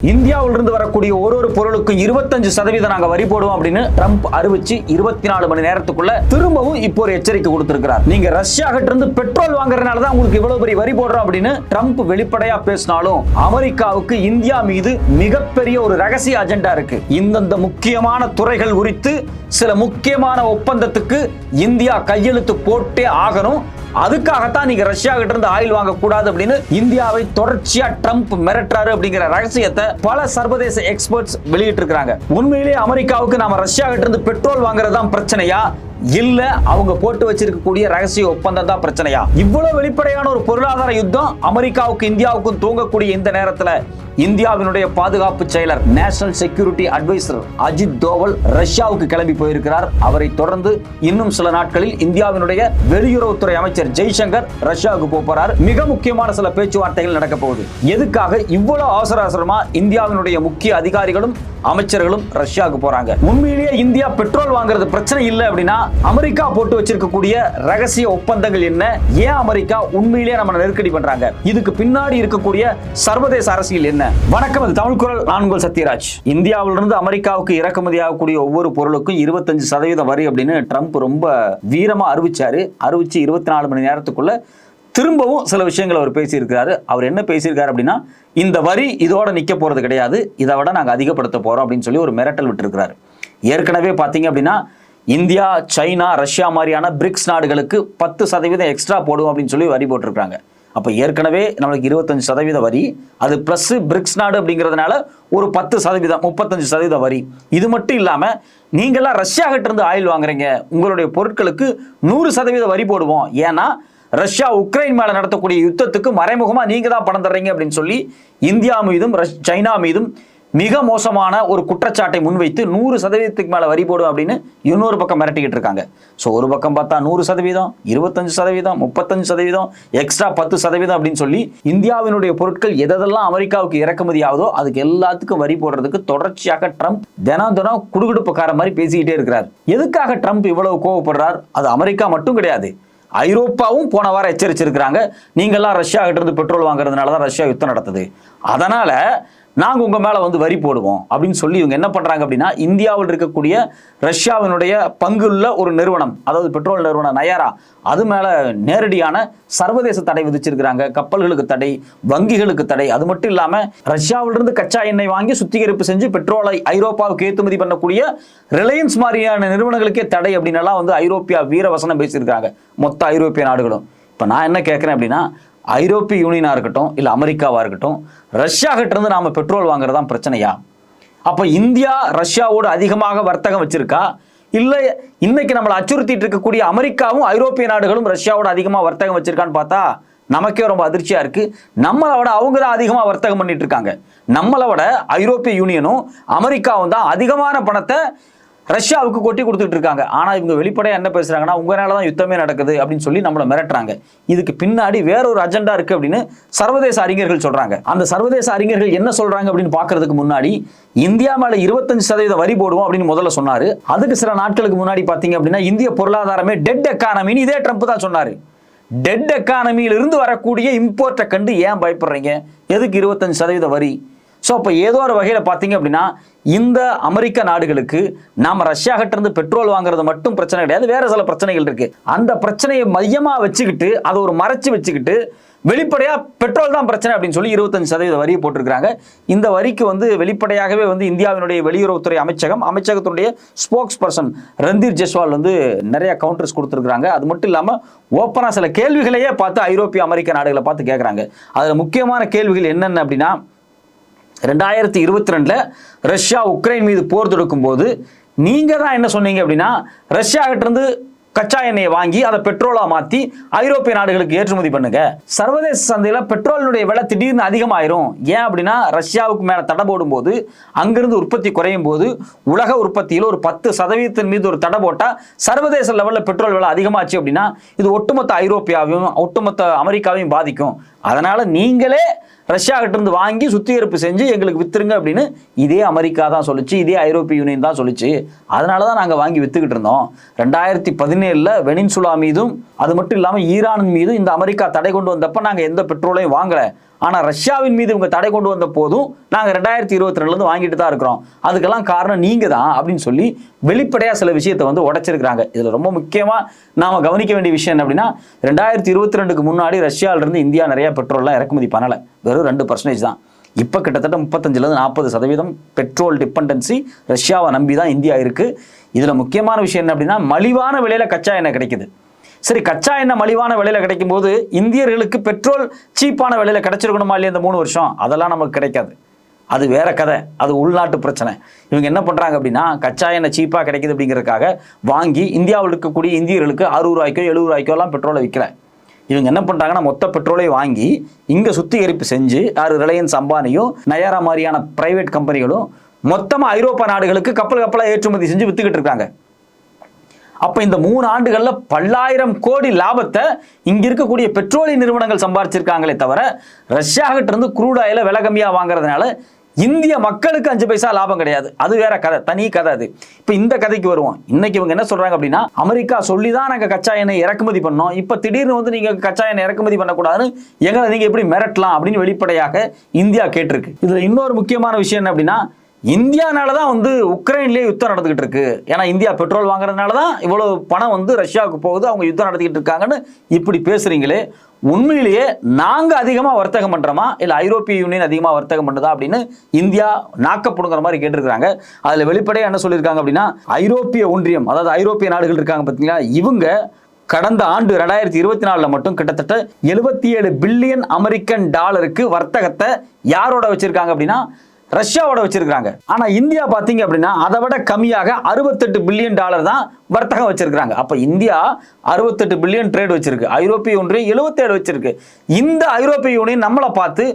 இந்தியாவிலிருந்து வரக்கூடிய ஒரு பொருளுக்கும் 25% நாங்க வரி போடுவோம் அப்படின்னு ட்ரம்ப் அறிவிச்சு 24 மணி நேரத்துக்குள்ள திரும்பவும் இப்போ ஒரு எச்சரிக்கை கொடுத்திருக்கிறார். நீங்க ரஷ்யா கிட்ட இருந்து பெட்ரோல் வாங்குறதுனால தான் உங்களுக்கு இவ்வளவு பெரிய வரி போடுறோம் அப்படின்னு ட்ரம்ப் வெளிப்படையா பேசினாலும் அமெரிக்காவுக்கு இந்தியா மீது மிகப்பெரிய ஒரு ரகசிய அஜெண்டா இருக்கு. இந்தந்த முக்கியமான துறைகள் குறித்து சில முக்கியமான ஒப்பந்தத்துக்கு இந்தியா கையெழுத்து போட்டே ஆகணும். அதுக்காகத்தான் நீங்க ரஷ்யா கிட்ட இருந்து ஆயில் வாங்க கூடாது அப்படின்னு இந்தியாவை தொடர்ச்சியா ட்ரம்ப் மிரட்டுறாரு அப்படிங்கிற ரகசியத்தை பல சர்வதேச எக்ஸ்பர்ட்ஸ் வெளியிட்டு இருக்காங்க. உண்மையிலேயே அமெரிக்காவுக்கு நாம ரஷ்யா கிட்ட இருந்து பெட்ரோல் வாங்குறதா பிரச்சனையா இல்ல அவங்க போட்டு வச்சிருக்கக்கூடிய ரகசிய ஒப்பந்தம் தான் பிரச்சனையா? இவ்வளவு வெளிப்படையான ஒரு பொருளாதார யுத்தம் அமெரிக்காவுக்கு இந்தியாவுக்கும் தூங்கக்கூடிய இந்த நேரத்துல இந்தியாவினுடைய பாதுகாப்பு செயலர் national security adviser Ajit Doval ரஷ்யாவுக்கு கிளம்பி போயிருக்கிறார். அவரை தொடர்ந்து இன்னும் சில நாட்களில் இந்தியாவினுடைய வெளியுறவுத்துறை அமைச்சர் ஜெய்சங்கர் ரஷ்யாவுக்கு போறார். மிக முக்கியமான சில பேச்சுவார்த்தைகள் நடக்க போகுது. எதுக்காக இவ்வளவு அவசரமா இந்தியாவினுடைய முக்கிய அதிகாரிகளும் அமைச்சர்களும் ரஷ்யாவுக்கு போறாங்க? உண்மையிலேயே இந்தியா பெட்ரோல் வாங்குறது பிரச்சனை இல்லை அப்படின்னா அமெரிக்கா போட்டு வச்சிருக்கக்கூடிய ரகசிய ஒப்பந்தங்கள் என்ன? ஏன் அமெரிக்கா உண்மையிலேயே நம்ம நெருக்கடி பண்றாங்க? இதுக்கு பின்னாடி இருக்கக்கூடிய சர்வதேச அரசியல் என்ன? வணக்கம், அது தமிழ் குரல். நான் உங்கள் சத்யராஜ். இந்தியாவிலிருந்து அமெரிக்காவுக்கு இறக்குமதி ஆகக்கூடிய ஒவ்வொரு பொருளுக்கும் 25% வரி அப்படின்னு ட்ரம்ப் ரொம்ப வீரமா அறிவிச்சு 24 மணி நேரத்துக்குள்ள திரும்பவும் சில விஷயங்கள் அவர் பேசியிருக்கிறாரு. அவர் என்ன பேசியிருக்காரு அப்படின்னா, இந்த வரி இதோட நிக்க போறது கிடையாது, இதை விட நாங்கள் அதிகப்படுத்த போறோம் அப்படின்னு சொல்லி ஒரு மிரட்டல் விட்டுருக்கிறாரு. ஏற்கனவே பார்த்தீங்க அப்படின்னா இந்தியா, சைனா, ரஷ்யா மாதிரியான பிரிக்ஸ் நாடுகளுக்கு 10% எக்ஸ்ட்ரா போடுவோம் அப்படின்னு சொல்லி வரி போட்டிருக்காங்க. அப்போ ஏற்கனவே நம்மளுக்கு 25% வரி, அது பிளஸ் பிரிக்ஸ் நாடு அப்படிங்கிறதுனால ஒரு 10%, 35% வரி. இது மட்டும் இல்லாமல் நீங்களாம் ரஷ்யா கிட்ட இருந்து ஆயில் வாங்குறீங்க, உங்களுடைய பொருட்களுக்கு 100% வரி போடுவோம். ஏன்னா ரஷ்யா உக்ரைன் மேல நடத்தக்கூடிய யுத்தத்துக்கு மறைமுகமா நீங்க தான் பணம் தர்றீங்க அப்படின்னு சொல்லி இந்தியா மீதும் சைனா மீதும் மிக மோசமான ஒரு குற்றச்சாட்டை முன்வைத்து 100% மேல வரி போடும் அப்படின்னு இன்னொரு பக்கம் மிரட்டிக்கிட்டு இருக்காங்க. ஸோ ஒரு பக்கம் பார்த்தா 100%, 25%, 35%, எக்ஸ்ட்ரா 10% அப்படின்னு சொல்லி இந்தியாவினுடைய பொருட்கள் எதெல்லாம் அமெரிக்காவுக்கு இறக்குமதி ஆகுதோ அதுக்கு எல்லாத்துக்கும் வரி போடுறதுக்கு தொடர்ச்சியாக ட்ரம்ப் தினம் குடுகுடுப்புக்கார மாதிரி பேசிக்கிட்டே இருக்கிறார். எதுக்காக ட்ரம்ப் இவ்வளவு கோவப்படுறார்? அது அமெரிக்கா மட்டும் கிடையாது, ஐரோப்பாவும் போன வாரம் எச்சரிச்சிருக்கிறாங்க. நீங்கள்லாம் ரஷ்யா கிட்ட இருந்து பெட்ரோல் வாங்குறதுனால தான் ரஷ்யா யுத்தம் நடத்துது, அதனால நாங்கள் உங்கள் மேலே வரி போடுவோம் அப்படின்னு சொல்லி இவங்க என்ன பண்ணுறாங்க அப்படின்னா, இந்தியாவில் இருக்கக்கூடிய ரஷ்யாவினுடைய பங்குள்ள ஒரு நிறுவனம், அதாவது பெட்ரோல் நிறுவனம் நயாரா, அது மேலே நேரடியான சர்வதேச தடை விதிச்சிருக்கிறாங்க. கப்பல்களுக்கு தடை, வங்கிகளுக்கு தடை. அது மட்டும் இல்லாமல் ரஷ்யாவிலிருந்து கச்சா எண்ணெய் வாங்கி சுத்திகரிப்பு செஞ்சு பெட்ரோலை ஐரோப்பாவுக்கு ஏற்றுமதி பண்ணக்கூடிய ரிலையன்ஸ் மாதிரியான நிறுவனங்களுக்கே தடை அப்படின்னு எல்லாம் ஐரோப்பியா வீரவசனம் பேசியிருக்காங்க, மொத்த ஐரோப்பிய நாடுகளும். இப்போ நான் என்ன கேட்குறேன் அப்படின்னா, ஐரோப்பிய யூனியனாக இருக்கட்டும் இல்லை அமெரிக்காவாக இருக்கட்டும், ரஷ்யா கிட்ட இருந்து நாம பெட்ரோல் வாங்குறதான் பிரச்சனையா? அப்போ இந்தியா ரஷ்யாவோடு அதிகமாக வர்த்தகம் வச்சிருக்கா, இல்லை இன்னைக்கு நம்மளை அச்சுறுத்திட்டு இருக்கக்கூடிய அமெரிக்காவும் ஐரோப்பிய நாடுகளும் ரஷ்யாவோட அதிகமாக வர்த்தகம் வச்சிருக்கான்னு பார்த்தா நமக்கே ரொம்ப அதிர்ச்சியா இருக்கு. நம்மளை விட அவங்க தான் அதிகமாக வர்த்தகம் பண்ணிட்டு இருக்காங்க. நம்மளை விட ஐரோப்பிய யூனியனும் அமெரிக்காவும் தான் அதிகமான பணத்தை ரஷ்யாவுக்கு கொட்டி கொடுத்துட்டு இருக்காங்க. ஆனா இவங்க வெளிப்படையா என்ன பேசுறாங்கன்னா, உங்களாலதான் யுத்தமே நடக்குது அப்படின்னு சொல்லி நம்மளை மிரட்டுறாங்க. இதுக்கு பின்னாடி வேற ஒரு அஜெண்டா இருக்கு அப்படின்னு சர்வதேச அறிஞர்கள் சொல்றாங்க. அந்த சர்வதேச அறிஞர்கள் என்ன சொல்றாங்க அப்படின்னு பாக்குறதுக்கு முன்னாடி, இந்தியா மேல 25% வரி போடுவோம் அப்படின்னு முதல்ல சொன்னாரு. அதுக்கு சில நாட்களுக்கு முன்னாடி பாத்தீங்க அப்படின்னா இந்திய பொருளாதாரமே டெட் எக்கானமின்னு இதே ட்ரம்ப் தான் சொன்னாரு. டெட் எக்கானமியிலிருந்து வரக்கூடிய இம்போர்ட்டை கண்டு ஏன் பயப்படுறீங்க? எதுக்கு 25% வரி? ஸோ அப்போ ஏதோ ஒரு வகையில் பார்த்தீங்க அப்படின்னா இந்த அமெரிக்க நாடுகளுக்கு நாம் ரஷ்யா கிட்ட இருந்து பெட்ரோல் வாங்குறது மட்டும் பிரச்சனை கிடையாது, வேற சில பிரச்சனைகள் இருக்கு. அந்த பிரச்சனையை மையமாக வச்சுக்கிட்டு அதை ஒரு மறைச்சு வச்சுக்கிட்டு வெளிப்படையா பெட்ரோல் தான் பிரச்சனை அப்படின்னு சொல்லி 25% வரியை போட்டிருக்காங்க. இந்த வரிக்கு வெளிப்படையாகவே இந்தியாவினுடைய வெளியுறவுத்துறை அமைச்சகத்தினுடைய ஸ்போக்ஸ் பர்சன் ரந்தீர் ஜெஸ்வால் நிறைய கவுண்டர்ஸ் கொடுத்துருக்காங்க. அது மட்டும் இல்லாமல் ஓப்பனாக சில கேள்விகளையே பார்த்து ஐரோப்பிய அமெரிக்க நாடுகளை பார்த்து கேட்குறாங்க. அதில் முக்கியமான கேள்விகள் என்னென்ன அப்படின்னா, 2022 ரஷ்யா உக்ரைன் மீது போர் தொடுக்கும் போது நீங்க தான் என்ன சொன்னீங்க அப்படின்னா, ரஷ்யா கிட்ட இருந்து கச்சா எண்ணெயை வாங்கி அதை பெட்ரோலா மாத்தி ஐரோப்பிய நாடுகளுக்கு ஏற்றுமதி பண்ணுங்க. சர்வதேச சந்தையில பெட்ரோலினுடைய விலை திடீர்னு அதிகமாயிரும். ஏன் அப்படின்னா ரஷ்யாவுக்கு மேல தடை போடும் போது அங்கிருந்து உற்பத்தி குறையும் போது உலக உற்பத்தியில் ஒரு 10% மீது ஒரு தடை போட்டா சர்வதேச லெவல்ல பெட்ரோல் விலை அதிகமாச்சு அப்படின்னா இது ஒட்டுமொத்த ஐரோப்பியாவையும் ஒட்டுமொத்த அமெரிக்காவையும் பாதிக்கும். அதனால நீங்களே ரஷ்யா கிட்ட இருந்து வாங்கி சுத்திகரிப்பு செஞ்சு எங்களுக்கு வித்துருங்க அப்படின்னு இதே அமெரிக்கா தான் சொல்லிச்சு, இதே ஐரோப்பிய யூனியன் தான் சொல்லிச்சு. அதனால தான் நாங்கள் வாங்கி வித்துக்கிட்டு இருந்தோம். 2017 வெனின்சுலா மீதும் அது மட்டும் இல்லாமல் ஈரான் மீதும் இந்த அமெரிக்கா தடை கொண்டு வந்தப்ப நாங்கள் எந்த பெட்ரோலையும் வாங்கலை. ஆனால் ரஷ்யாவின் மீது இவங்க தடை கொண்டு வந்த போதும் நாங்கள் 2022 வாங்கிட்டு தான் இருக்கிறோம், அதுக்கெல்லாம் காரணம் நீங்கள் தான் அப்படின்னு சொல்லி வெளிப்படையாக சில விஷயத்தை வந்து உடைச்சிருக்கிறாங்க. இதில் ரொம்ப முக்கியமாக நாம் கவனிக்க வேண்டிய விஷயம் என்ன அப்படின்னா, 2022க்கு முன்னாடி ரஷ்யாவிலிருந்து இந்தியா நிறைய பெட்ரோல்லாம் இறக்குமதி பண்ணலை, வெறும் 2% தான். இப்போ கிட்டத்தட்ட 35-40% பெட்ரோல் டிபெண்டன்சி ரஷ்யாவை நம்பி தான் இந்தியா இருக்குது. இதில் முக்கியமான விஷயம் என்ன அப்படின்னா, மலிவான விலையில் கச்சா எண்ணெய் கிடைக்குது. சரி, கச்சா எண்ணெய் மலிவான விலையில் கிடைக்கும் போது இந்தியர்களுக்கு பெட்ரோல் சீப்பான விலையில் கிடைச்சிருக்கணுமா இல்லையா இந்த 3 வருஷம்? அதெல்லாம் நமக்கு கிடைக்காது, அது வேற கதை, அது உள்நாட்டு பிரச்சனை. இவங்க என்ன பண்ணுறாங்க அப்படின்னா, கச்சா எண்ணெய் சீப்பாக கிடைக்குது அப்படிங்கிறதுக்காக வாங்கி இந்தியாவில் இருக்கக்கூடிய இந்தியர்களுக்கு 60 ரூபாய்க்கோ 70 ரூபாய்க்கோலாம் பெட்ரோலை விற்கல. இவங்க என்ன பண்ணுறாங்கன்னா, மொத்த பெட்ரோலை வாங்கி இங்கே சுத்திகரிப்பு செஞ்சு ரிலையன்ஸ் அம்பானியும் நயாரா மாதிரியான பிரைவேட் கம்பெனிகளும் மொத்தமாக ஐரோப்பா நாடுகளுக்கு கப்பலாக ஏற்றுமதி செஞ்சு வித்துக்கிட்டு இருக்காங்க. அப்போ இந்த 3 ஆண்டுகளில் பல்லாயிரம் கோடி லாபத்தை இங்கே இருக்கக்கூடிய பெட்ரோலிய நிறுவனங்கள் சம்பாதிச்சிருக்காங்களே தவிர, ரஷ்யா கிட்ட இருந்து க்ரூட் ஆயிலை விலை கம்மியாக வாங்குறதுனால இந்திய மக்களுக்கு 5 பைசா லாபம் கிடையாது. அது வேற கதை, தனி கதை அது. இப்போ இந்த கதைக்கு வருவோம். இன்னைக்கு இவங்க என்ன சொல்றாங்க அப்படின்னா, அமெரிக்கா சொல்லி தான் நாங்கள் கச்சா எண்ணெய் இறக்குமதி பண்ணோம், இப்போ திடீர்னு வந்து நீங்கள் கச்சா எண்ணெய் இறக்குமதி பண்ணக்கூடாதுன்னு எங்களை நீங்கள் எப்படி மிரட்டலாம் அப்படின்னு வெளிப்படையாக இந்தியா கேட்டிருக்கு. இதில் இன்னொரு முக்கியமான விஷயம் என்ன அப்படின்னா, இந்தியானால தான் வந்து உக்ரைன்லேயே யுத்தம் நடந்துகிட்டு இருக்கு. ஏன்னா இந்தியா பெட்ரோல் வாங்குறதுனால தான் இவ்வளவு பணம் வந்து ரஷ்யாவுக்கு போகுது, அவங்க யுத்தம் நடத்திக்கிட்டு இருக்காங்கன்னு இப்படி பேசுறீங்களே, உண்மையிலேயே நாங்கள் அதிகமாக வர்த்தகம் பண்ணுறோமா இல்லை ஐரோப்பிய யூனியன் அதிகமாக வர்த்தகம் பண்ணுதா அப்படின்னு இந்தியா நாக்கப்படுங்கிற மாதிரி கேட்டிருக்காங்க. அதில் வெளிப்படையாக என்ன சொல்லியிருக்காங்க அப்படின்னா, ஐரோப்பிய ஒன்றியம், அதாவது ஐரோப்பிய நாடுகள் இருக்காங்க பார்த்தீங்களா, இவங்க கடந்த ஆண்டு 2024 மட்டும் கிட்டத்தட்ட 77 பில்லியன் அமெரிக்கன் டாலருக்கு வர்த்தகத்தை யாரோட வச்சிருக்காங்க அப்படின்னா ரஷ்யாவோட வச்சிருக்காங்க. ஆனா இந்தியா பாத்தீங்க அப்படின்னா அதை விட கம்மியாக 68 பில்லியன் டாலர் தான் வர்த்தகம் வச்சிருக்காங்க. அப்ப இந்தியா 68 பில்லியன் ட்ரேட் வச்சிருக்கு, ஐரோப்பிய ஒன்றியம் 77 வச்சிருக்கு. இந்த ஐரோப்பிய யூனியன் நம்மளை பார்த்து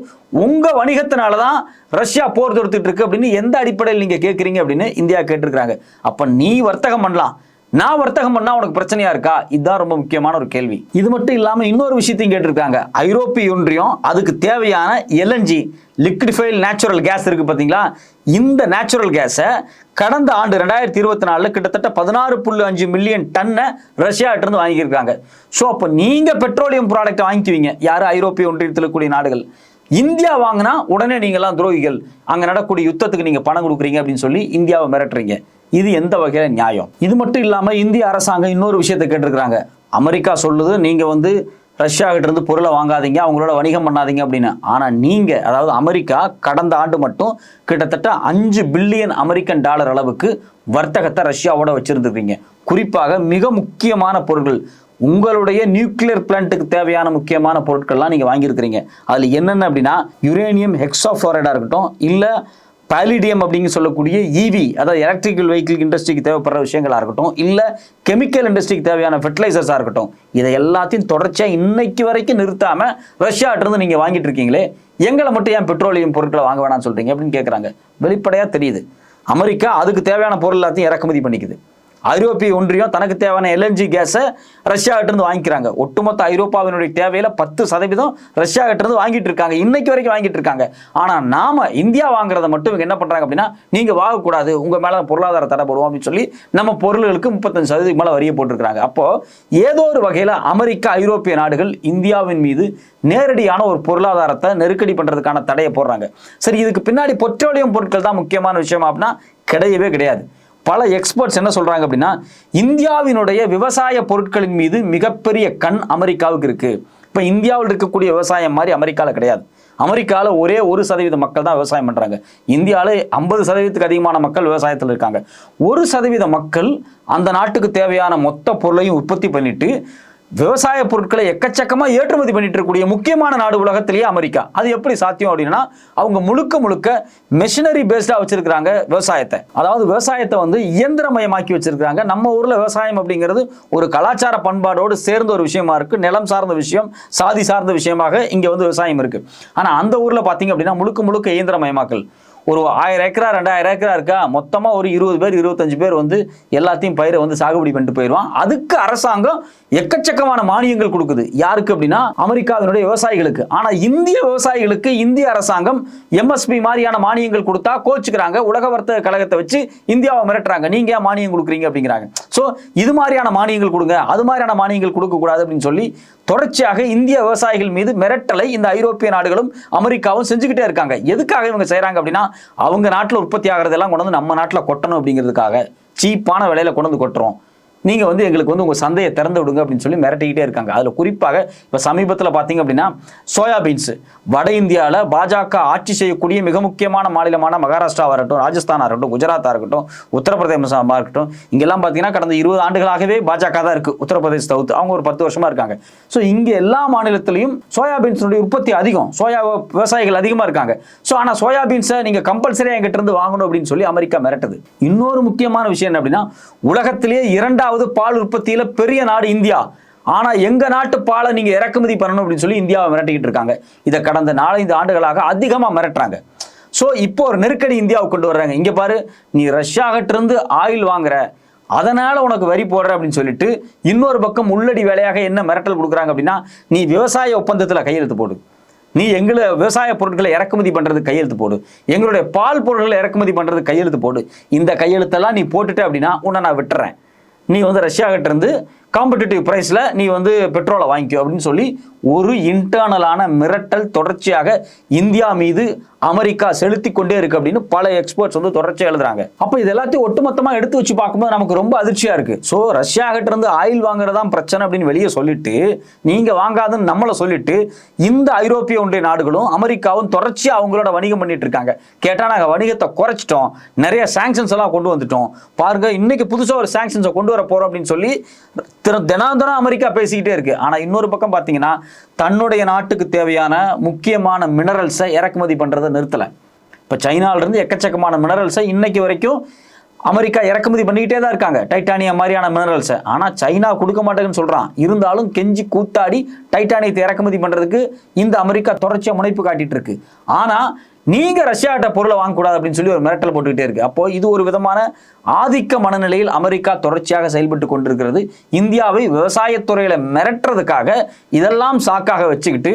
உங்க வணிகத்தினால தான் ரஷ்யா போர் தொடுத்துட்டு இருக்கு அப்படின்னு எந்த அடிப்படையில் நீங்க கேட்குறீங்க அப்படின்னு இந்தியா கேட்டிருக்காங்க. அப்ப நீ வர்த்தகம் பண்ணலாம், நான் வர்த்தகம் பண்ணா உனக்கு பிரச்சனையா இருக்கா? இதுதான் ரொம்ப முக்கியமான ஒரு கேள்வி. இது மட்டும் இல்லாம இன்னொரு விஷயத்தையும் கேட்டிருக்காங்க. ஐரோப்பிய ஒன்றியம் அதுக்கு தேவையான LNG லிக்விஃபைடு நேச்சுரல் கேஸ் இருக்கு பாத்தீங்களா, இந்த நேச்சுரல் கேஸை கடந்த ஆண்டு 2024 கிட்டத்தட்ட 16.5 மில்லியன் டன்னை ரஷ்யாட்ட இருந்து வாங்கியிருக்காங்க. ஸோ அப்போ நீங்க பெட்ரோலியம் ப்ராடக்ட் வாங்கிக்குவீங்க யாரு? ஐரோப்பிய ஒன்றியத்தில் கூடிய நாடுகள். இந்தியா வாங்கினா உடனே நீங்களாம் துரோகிகள், அங்க நடக்கக்கூடிய யுத்தத்துக்கு நீங்க பணம் கொடுக்குறீங்க அப்படின்னு சொல்லி இந்தியாவை மிரட்டுறீங்க. இது எந்த வகையில நியாயம்? இது மட்டும் இல்லாம இந்திய அரசாங்கம் இன்னொரு விஷயத்தை கேட்டிருக்கிறாங்க. அமெரிக்கா சொல்லுது நீங்க வந்து ரஷ்யா கிட்ட இருந்து பொருளை வாங்காதீங்க, அவங்களோட வணிகம் பண்ணாதீங்க அப்படின்னு. ஆனா நீங்க, அதாவது அமெரிக்கா கடந்த ஆண்டு மட்டும் கிட்டத்தட்ட 5 பில்லியன் அமெரிக்கன் டாலர் அளவுக்கு வர்த்தகத்தை ரஷ்யாவோட வச்சிருந்துருக்கீங்க. குறிப்பாக மிக முக்கியமான பொருட்கள், உங்களுடைய நியூக்ளியர் பிளான்ட்டுக்கு தேவையான முக்கியமான பொருட்கள்லாம் நீங்க வாங்கியிருக்கிறீங்க. அதுல என்னென்ன அப்படின்னா, யுரேனியம் ஹெக்ஸாஃப்ளோரைடா இருக்கட்டும், இல்ல பாலிடியம் அப்படிங்க சொல்லக்கூடிய EV, அதாவது எலக்ட்ரிக்கல் வெஹிக்கிள் இண்டஸ்ட்ரிக்கு தேவைப்படுற விஷயங்களா இருக்கட்டும், இல்ல கெமிக்கல் இண்டஸ்ட்ரிக்கு தேவையான ஃபெர்டிலைசர்ஸா இருக்கட்டும், இதை எல்லாத்தையும் தொடர்ச்சியா இன்னைக்கு வரைக்கும் நிறுத்தாம ரஷ்யாட்ட இருந்து நீங்க வாங்கிட்டு இருக்கீங்களே, எங்களை மட்டும் ஏன் பெட்ரோலியம் பொருட்களை வாங்க வேணாம்னு சொல்றீங்க அப்படின்னு கேட்கறாங்க. வெளிப்படையா தெரியுது, அமெரிக்கா அதுக்கு தேவையான பொருள் எல்லாத்தையும் இறக்குமதி பண்ணிக்குது. ஐரோப்பிய ஒன்றியம் தனக்கு தேவையான LNG கேஸை ரஷ்யா கிட்ட இருந்து வாங்கிக்கிறாங்க. ஒட்டுமொத்த ஐரோப்பாவினுடைய தேவையில 10% ரஷ்யா கிட்ட இருந்து வாங்கிட்டு இருக்காங்க, இன்னைக்கு வரைக்கும் வாங்கிட்டு இருக்காங்க. ஆனா நாம இந்தியா வாங்குறத மட்டும் இவங்க என்ன பண்றாங்க அப்படின்னா, நீங்க வாங்கக்கூடாது, உங்க மேல பொருளாதார தடை போடுவோம் அப்படின்னு சொல்லி நம்ம பொருள்களுக்கு 35% மேல வரியை போட்டிருக்காங்க. அப்போ ஏதோ ஒரு வகையில அமெரிக்கா, ஐரோப்பிய நாடுகள் இந்தியாவின் மீது நேரடியான ஒரு பொருளாதாரத்தை நெருக்கடி பண்றதுக்கான தடையை போடுறாங்க. சரி, இதுக்கு பின்னாடி பெட்ரோலியம் பொருட்கள் தான் முக்கியமான விஷயம் அப்படின்னா கிடையவே கிடையாது. பல எக்ஸ்பர்ட்ஸ் என்ன சொல்றாங்க அப்படின்னா, இந்தியாவினுடைய விவசாய பொருட்களின் மீது மிகப்பெரிய கண் அமெரிக்காவுக்கு இருக்கு. இப்ப இந்தியாவில் இருக்கக்கூடிய விவசாயம் மாதிரி அமெரிக்காவில் கிடையாது. அமெரிக்காவில் ஒரே 1% மக்கள் தான் விவசாயம் பண்றாங்க. இந்தியாவில் 50%க்கு அதிகமான மக்கள் விவசாயத்தில் இருக்காங்க. 1% மக்கள் அந்த நாட்டுக்கு தேவையான மொத்த பொருளையும் உற்பத்தி பண்ணிட்டு விவசாய பொருட்களை எக்கச்சக்கமா ஏற்றுமதி பண்ணிட்டு இருக்கக்கூடிய முக்கியமான நாடு உலகத்திலேயே அமெரிக்கா. அது எப்படி சாத்தியம் அப்படின்னா, அவங்க முழுக்க முழுக்க மெஷினரி பேஸ்டா வச்சிருக்காங்க விவசாயத்தை. அதாவது விவசாயத்தை வந்து இயந்திரமயமாக்கி வச்சிருக்காங்க. நம்ம ஊர்ல விவசாயம் அப்படிங்கிறது ஒரு கலாச்சார பண்பாடோடு சேர்ந்த ஒரு விஷயமா இருக்கு, நிலம் சார்ந்த விஷயம், சாதி சார்ந்த விஷயமாக இங்க வந்து விவசாயம் இருக்கு. ஆனா அந்த ஊர்ல பாத்தீங்க அப்படின்னா முழுக்க முழுக்க இயந்திரமயமாக்கல். ஒரு 1000 ஏக்கரா 2000 ஏக்கரா இருக்கா, மொத்தமா ஒரு 20 பேர் 25 பேர் வந்து எல்லாத்தையும் பயிரை வந்து சாகுபடி பண்ணிட்டு போயிடுவான். அதுக்கு அரசாங்கம் எக்கச்சக்கமான மானியங்கள் கொடுக்குது. யாருக்கு அப்படின்னா அமெரிக்காவினுடைய விவசாயிகளுக்கு. ஆனா இந்திய விவசாயிகளுக்கு இந்திய அரசாங்கம் எம்எஸ்பி மாதிரியான மானியங்கள் கொடுத்தா கோச்சுக்கிறாங்க. உலக வர்த்தக கழகத்தை வச்சு இந்தியாவை மிரட்டுறாங்க. நீங்க ஏன் மானியம் கொடுக்குறீங்க அப்படிங்கிறாங்க. சோ இது மாதிரியான மானியங்கள் கொடுங்க, அது மாதிரியான மானியங்கள் கொடுக்க கூடாது அப்படின்னு சொல்லி தொடர்ச்சியாக இந்திய விவசாயிகள் மீது மிரட்டலை இந்த ஐரோப்பிய நாடுகளும் அமெரிக்காவும் செஞ்சுக்கிட்டே இருக்காங்க. எதுக்காக இவங்க செய்யறாங்க அப்படின்னா, அவங்க நாட்டில் உற்பத்தி ஆகிறதெல்லாம் கொண்டு வந்து நம்ம நாட்டில் கொட்டணும் அப்படிங்கிறதுக்காக. சீப்பான விலையில கொண்டு வந்து கொட்டுறோம், நீங்க வந்து எங்களுக்கு வந்து உங்க சந்தையை திறந்து விடுங்க அப்படின்னு சொல்லி மிரட்டிக்கிட்டே இருக்காங்க. அதுல குறிப்பாக இப்ப சமீபத்தில் பாத்தீங்க அப்படின்னா சோயாபீன்ஸ் வட இந்தியாவில் பாஜக ஆட்சி செய்யக்கூடிய மிக முக்கியமான மாநிலமான மகாராஷ்டிராவா இருக்கட்டும், ராஜஸ்தானா இருக்கட்டும், குஜராத்தா இருக்கட்டும், உத்தரப்பிரதேசமா இருக்கட்டும், இங்கெல்லாம் பாத்தீங்கன்னா கடந்த 20 ஆண்டுகளாகவே பாஜக தான் இருக்கு. உத்தரப்பிரதேச தவிர்த்து அவங்க ஒரு 10 வருஷமா இருக்காங்க. ஸோ இங்க எல்லா மாநிலத்திலையும் சோயாபீன்ஸுடைய உற்பத்தி அதிகம், சோயா விவசாயிகள் அதிகமா இருக்காங்க. ஸோ ஆனா சோயாபீன்ஸை நீங்க கம்பல்சரியா எங்கிட்ட இருந்து வாங்கணும் அப்படின்னு சொல்லி அமெரிக்கா மிரட்டுது. இன்னொரு முக்கியமான விஷயம் என்ன அப்படின்னா, உலகத்திலேயே 2வது பால் உற்பத்தியில பெரிய நாடு இந்தியா. ஆனா எங்க நாட்டு பாலை நீங்க இறக்குமதி பண்ணணும் அப்படின்னு சொல்லி இந்தியாவை மிரட்டிக்கிட்டு இருக்காங்க. இதை கடந்த 4-5 ஆண்டுகளாக அதிகமா மிரட்டுறாங்க. சோ இப்போ ஒரு நெருக்கடி இந்தியாவுக்கு கொண்டு வர்றாங்க. இங்க பாரு, நீ ரஷ்யா கிட்ட இருந்து ஆயில் வாங்குற, அதனால உனக்கு வரி போடுற அப்படின்னு சொல்லிட்டு இன்னொரு பக்கம் உள்ளடி வேலையாக என்ன மிரட்டல் கொடுக்குறாங்க அப்படின்னா, நீ விவசாய ஒப்பந்தத்துல கையெழுத்து போடு, நீ எங்களை விவசாய பொருட்களை இறக்குமதி பண்றது கையெழுத்து போடு, எங்களுடைய பால் பொருட்களை இறக்குமதி பண்றது கையெழுத்து போடு. இந்த கையெழுத்தெல்லாம் நீ போட்டுட்ட அப்படின்னா உன்னை நான் விட்டுறேன், நீ வந்து ரஷ்யா கிட்ட இருந்து காம்படிட்டிவ் பிரைஸ்ல நீ வந்து பெட்ரோலை வாங்கிக்கோ அப்படின்னு சொல்லி ஒரு இன்டர்னலான மிரட்டல் தொடர்ச்சியாக இந்தியா மீது அமெரிக்கா செலுத்தி கொண்டே இருக்கு அப்படின்னு பல எக்ஸ்பர்ட்ஸ் வந்து தொடர்ச்சியாக எழுதுறாங்க. அப்ப இது எல்லாத்தையும் ஒட்டுமொத்தமா எடுத்து வச்சு பார்க்கும்போது நமக்கு ரொம்ப அதிர்ச்சியா இருக்கு. சோ ரஷ்யா கிட்ட இருந்து ஆயில் வாங்குறதா பிரச்சனை அப்படின்னு வெளியே சொல்லிட்டு, நீங்க வாங்காதுன்னு நம்மளை சொல்லிட்டு, இந்த ஐரோப்பிய ஒன்றிய நாடுகளும் அமெரிக்காவும் தொடர்ச்சியா அவங்களோட வணிகம் பண்ணிட்டு இருக்காங்க. கேட்டா நாங்க வணிகத்தை குறைச்சிட்டோம், நிறைய சாங்ஷன்ஸ் எல்லாம் கொண்டு வந்துட்டோம், பாருங்க இன்னைக்கு புதுசா ஒரு சாங்ஷன்ஸை கொண்டு வர போறோம் அப்படின்னு சொல்லி தினம் அமெரிக்கா பேசிக்கிட்டே இருக்கு. ஆனா இன்னொரு பக்கம் பாத்தீங்கன்னா தன்னுடைய நாட்டுக்கு தேவையான முக்கியமான மினரல்ஸை இறக்குமதி பண்றதை நிறுத்தல. இப்ப சைனால இருந்து எக்கச்சக்கமான மினரல்ஸை இன்னைக்கு வரைக்கும் அமெரிக்கா இறக்குமதி பண்ணிக்கிட்டே தான் இருக்காங்க, டைட்டானியம் மாதிரியான மினரல்ஸை. ஆனா சைனா கொடுக்க மாட்டேங்குன்னு சொல்றான். இருந்தாலும் கெஞ்சி கூத்தாடி டைட்டானியத்தை இறக்குமதி பண்றதுக்கு இந்த அமெரிக்கா தொடர்ச்சியா முனைப்பு காட்டிட்டு இருக்கு. ஆனா நீங்க ரஷ்யாட்ட பொருளை வாங்கக்கூடாது அப்படின்னு சொல்லி ஒரு மிரட்டல் போட்டுக்கிட்டே இருக்கு. அப்போ இது ஒரு விதமான ஆதிக்க மனநிலையில் அமெரிக்கா தொடர்ச்சியாக செயல்பட்டு கொண்டிருக்கிறது. இந்தியாவை விவசாயத்துறையில மிரட்டுறதுக்காக இதெல்லாம் சாக்காக வச்சுக்கிட்டு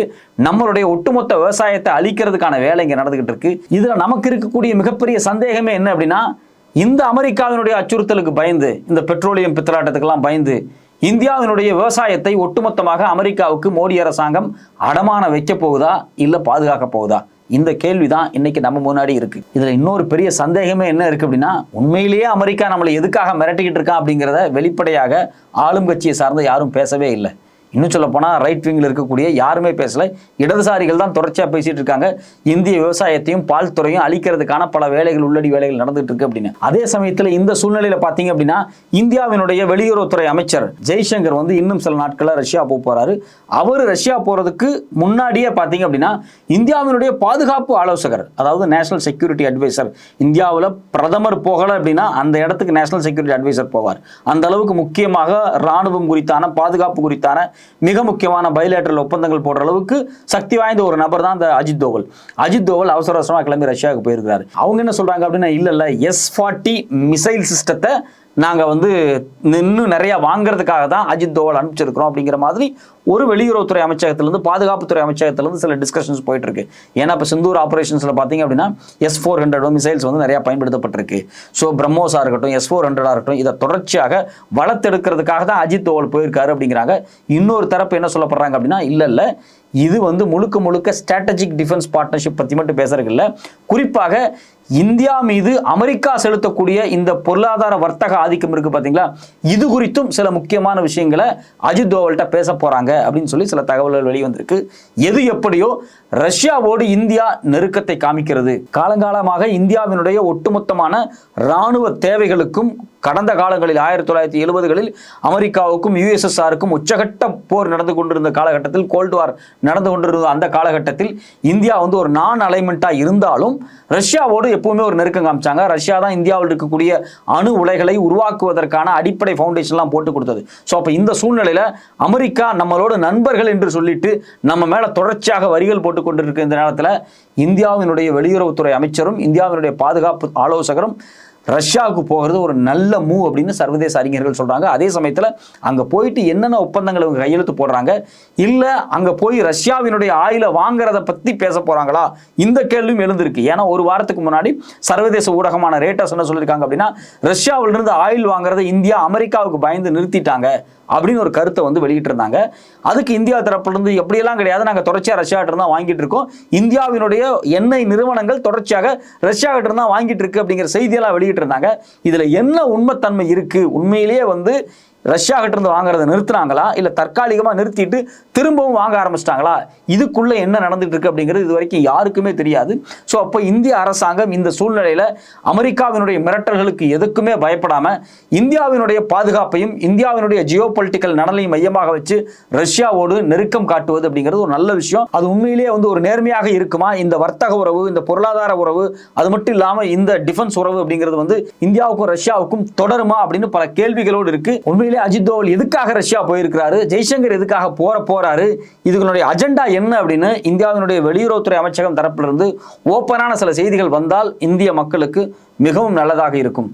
நம்மளுடைய ஒட்டுமொத்த விவசாயத்தை அழிக்கிறதுக்கான வேலை இங்க நடந்துகிட்டு இருக்கு. இதுல நமக்கு இருக்கக்கூடிய மிகப்பெரிய சந்தேகமே என்ன அப்படின்னா, இந்த அமெரிக்காவினுடைய அச்சுறுத்தலுக்கு பயந்து, இந்த பெட்ரோலியம் பித்தலாட்டத்துக்கெல்லாம் பயந்து இந்தியாவினுடைய விவசாயத்தை ஒட்டுமொத்தமாக அமெரிக்காவுக்கு மோடி அரசாங்கம் அடமான வைக்க போகுதா இல்ல பாதுகாக்க போகுதா? இந்த கேள்விதான் இன்னைக்கு நம்ம முன்னாடி இருக்கு. இதுல இன்னொரு பெரிய சந்தேகமே என்ன இருக்கு அப்படின்னா, உண்மையிலேயே அமெரிக்கா நம்மளை எதுக்காக மிரட்டிக்கிட்டு இருக்கா அப்படிங்கிறத வெளிப்படையாக ஆளும் கட்சியை சார்ந்த யாரும் பேசவே இல்லை. இன்னும் சொல்ல போனா ரைட் விங்ல இருக்கக்கூடிய யாருமே பேசல, இடதுசாரிகள் தான் தொடர்ச்சியா பேசிட்டு இருக்காங்க. இந்திய விவசாயத்தையும் பால் துறையும் அழிக்கிறதுக்கான பல வேலைகள், உள்ளடி வேலைகள் நடந்துட்டு இருக்கு அப்படின்னு. அதே சமயத்துல இந்த சூழ்நிலையில பாத்தீங்க அப்படின்னா, இந்தியாவினுடைய வெளியுறவுத்துறை அமைச்சர் ஜெய்சங்கர் வந்து இன்னும் சில நாட்கள ரஷ்யா போறாரு. அவர் ரஷ்யா போறதுக்கு முன்னாடியே பாத்தீங்க அப்படின்னா, இந்தியாவினுடைய பாதுகாப்பு ஆலோசகர், அதாவது நேஷனல் செக்யூரிட்டி அட்வைசர், இந்தியாவில் பிரதமர் போகல அப்படின்னா அந்த இடத்துக்கு நேஷனல் செக்யூரிட்டி அட்வைசர் போவார். அந்த அளவுக்கு முக்கியமாக ராணுவம் குறித்தான, பாதுகாப்பு குறித்தான மிக முக்கியமான பைலேட்டரல் ஒப்பந்தங்கள் போடுற அளவுக்கு சக்தி வாய்ந்த ஒரு நபர் தான் இந்த அஜித் தோவல். அஜித் தோவல் அவசர அவசரமா கிளம்பி ரஷ்யாவுக்கு போயிருக்காரு. அவங்க என்ன சொல்றாங்க அப்படின்னா, இல்ல S-40 மிசைல் சிஸ்டத்தை நாங்க வந்து இன்னும் நிறைய வாங்குறதுக்காக தான் அஜித் தோவல் அனுப்பிச்சிருக்கிறோம் அப்படிங்கிற மாதிரி ஒரு வெளியுறவுத்துறை அமைச்சகத்திலிருந்து, பாதுகாப்புத்துறை அமைச்சகத்திலிருந்து சில டிஸ்கஷன்ஸ் போயிட்டு இருக்கு. ஏன்னா இப்போ சிந்தூர் ஆபரேஷன்ஸ்ல பாத்தீங்க அப்படின்னா S-400 மிசைல்ஸ் வந்து நிறைய பயன்படுத்தப்பட்டிருக்கு. ஸோ பிரம்மோஸா இருக்கட்டும், S-400 இருக்கட்டும், இதை தொடர்ச்சியாக வளர்த்தெடுக்கிறதுக்காக தான் அஜித் தோவல் போயிருக்காரு அப்படிங்கிறாங்க. இன்னொரு தரப்பு என்ன சொல்லப்படுறாங்க அப்படின்னா, இல்ல இது வந்து முழுக்க ஸ்ட்ராட்டஜிக் டிஃபென்ஸ் பார்ட்னர்ஷிப் பத்தி மட்டும் பேசுறது இல்லை, குறிப்பாக இந்தியா மீது அமெரிக்கா செலுத்தக்கூடிய இந்த பொருளாதார வர்த்தக ஆதிக்கம் இருக்கு பாத்தீங்களா, இது குறித்தும் சில முக்கியமான விஷயங்களை அஜித் தோவல்கிட்ட பேச போறாங்க அப்படின்னு சொல்லி சில தகவல்கள் வெளிவந்திருக்கு. எது எப்படியோ ரஷ்யாவோடு இந்தியா நெருக்கத்தை காமிக்கிறது. காலங்காலமாக இந்தியாவினுடைய ஒட்டுமொத்தமான இராணுவ தேவைகளுக்கும் கடந்த காலங்களில் 1970களில் அமெரிக்காவுக்கும் USSRக்கும் உச்சகட்ட போர் நடந்து கொண்டிருந்த காலகட்டத்தில், கோல்டு வார் நடந்து கொண்டிருந்த அந்த காலகட்டத்தில் இந்தியா வந்து ஒரு நான் அலைன்மெண்டா இருந்தாலும் ரஷ்யாவோடு எப்பவுமே ஒரு நெருக்கம் காமிச்சாங்க. ரஷ்யா தான் இந்தியாவில் இருக்கக்கூடிய அணு உலைகளை உருவாக்குவதற்கான அடிப்படை ஃபவுண்டேஷன்லாம் போட்டு கொடுத்தது. ஸோ அப்போ இந்த சூழ்நிலையில் அமெரிக்கா நம்மளோட நண்பர்கள் என்று சொல்லிட்டு நம்ம மேல தொடர்ச்சியாக வரிகள் போட்டு கொண்டிருக்க இந்த நேரத்தில் இந்தியாவினுடைய வெளியுறவுத்துறை அமைச்சரும் இந்தியாவினுடைய பாதுகாப்பு ஆலோசகரும் ரஷ்யாவுக்கு போகிறது ஒரு நல்ல மூவ் அப்படின்னு சர்வதேச அறிஞர்கள் சொல்றாங்க. அதே சமயத்தில் அங்க போயிட்டு என்னென்ன ஒப்பந்தங்கள் இவங்க கையெழுத்து போடுறாங்க, இல்ல அங்க போய் ரஷ்யாவினுடைய ஆயில வாங்குறத பத்தி பேச போறாங்களா, இந்த கேள்வியும் எழுந்திருக்கு. ஏன்னா ஒரு வாரத்துக்கு முன்னாடி சர்வதேச ஊடகமான ரேட்டர்ஸ் என்ன சொல்லியிருக்காங்க அப்படின்னா, ரஷ்யாவிலிருந்து ஆயில் வாங்குறதை இந்தியா அமெரிக்காவுக்கு பயந்து நிறுத்திட்டாங்க அப்படின்னு ஒரு கருத்தை வந்து வெளியிட்டு இருந்தாங்க. அதுக்கு இந்தியா தரப்பிலிருந்து எப்படியெல்லாம் கிடையாது, நாங்கள் தொடர்ச்சியாக ரஷ்யாவிட்ட தான் வாங்கிட்டு இருக்கோம், இந்தியாவினுடைய எண்ணெய் நிறுவனங்கள் தொடர்ச்சியாக ரஷ்யாவிட்ட தான் வாங்கிட்டு இருக்கு அப்படிங்கிற செய்தியெல்லாம் வெளியிட்டு இருந்தாங்க. இதுல என்ன உண்மைத்தன்மை இருக்கு? உண்மையிலேயே வந்து ரஷ்யா கிட்ட இருந்து வாங்குறதை நிறுத்தினாங்களா, இல்ல தற்காலிகமா நிறுத்திட்டு திரும்பவும் வாங்க ஆரம்பிச்சிட்டாங்களா? இதுக்குள்ள என்ன நடந்துட்டு இருக்கு அப்படிங்கிறது இது வரைக்கும் யாருக்குமே தெரியாது. ஸோ அப்போ இந்திய அரசாங்கம் இந்த சூழ்நிலையில அமெரிக்காவினுடைய மிரட்டல்களுக்கு எதுக்குமே பயப்படாம இந்தியாவினுடைய பாதுகாப்பையும் இந்தியாவினுடைய ஜியோ பொலிட்டிக்கல் நலனையும் மையமாக வச்சு ரஷ்யாவோடு நெருக்கம் காட்டுவது அப்படிங்கிறது ஒரு நல்ல விஷயம். அது உண்மையிலேயே வந்து ஒரு நேர்மையாக இருக்குமா? இந்த வர்த்தக உறவு, இந்த பொருளாதார உறவு, அது மட்டும் இல்லாம இந்த டிஃபென்ஸ் உறவு அப்படிங்கிறது வந்து இந்தியாவுக்கும் ரஷ்யாவுக்கும் தொடருமா அப்படின்னு பல கேள்விகளோடு இருக்கு. உண்மையிலே அஜித் தோவல் எதுக்காக ரஷ்யா போயிருக்கிறாரு, ஜெய்சங்கர் எதுக்காக போறாரு, இதுகளுடைய அஜெண்டா என்ன அப்படின்னு இந்தியாவினுடைய வெளியுறவுத்துறை அமைச்சகம் தரப்பிலிருந்து ஓப்பனான சில செய்திகள் வந்தால் இந்திய மக்களுக்கு மிகவும் நல்லதாக இருக்கும்.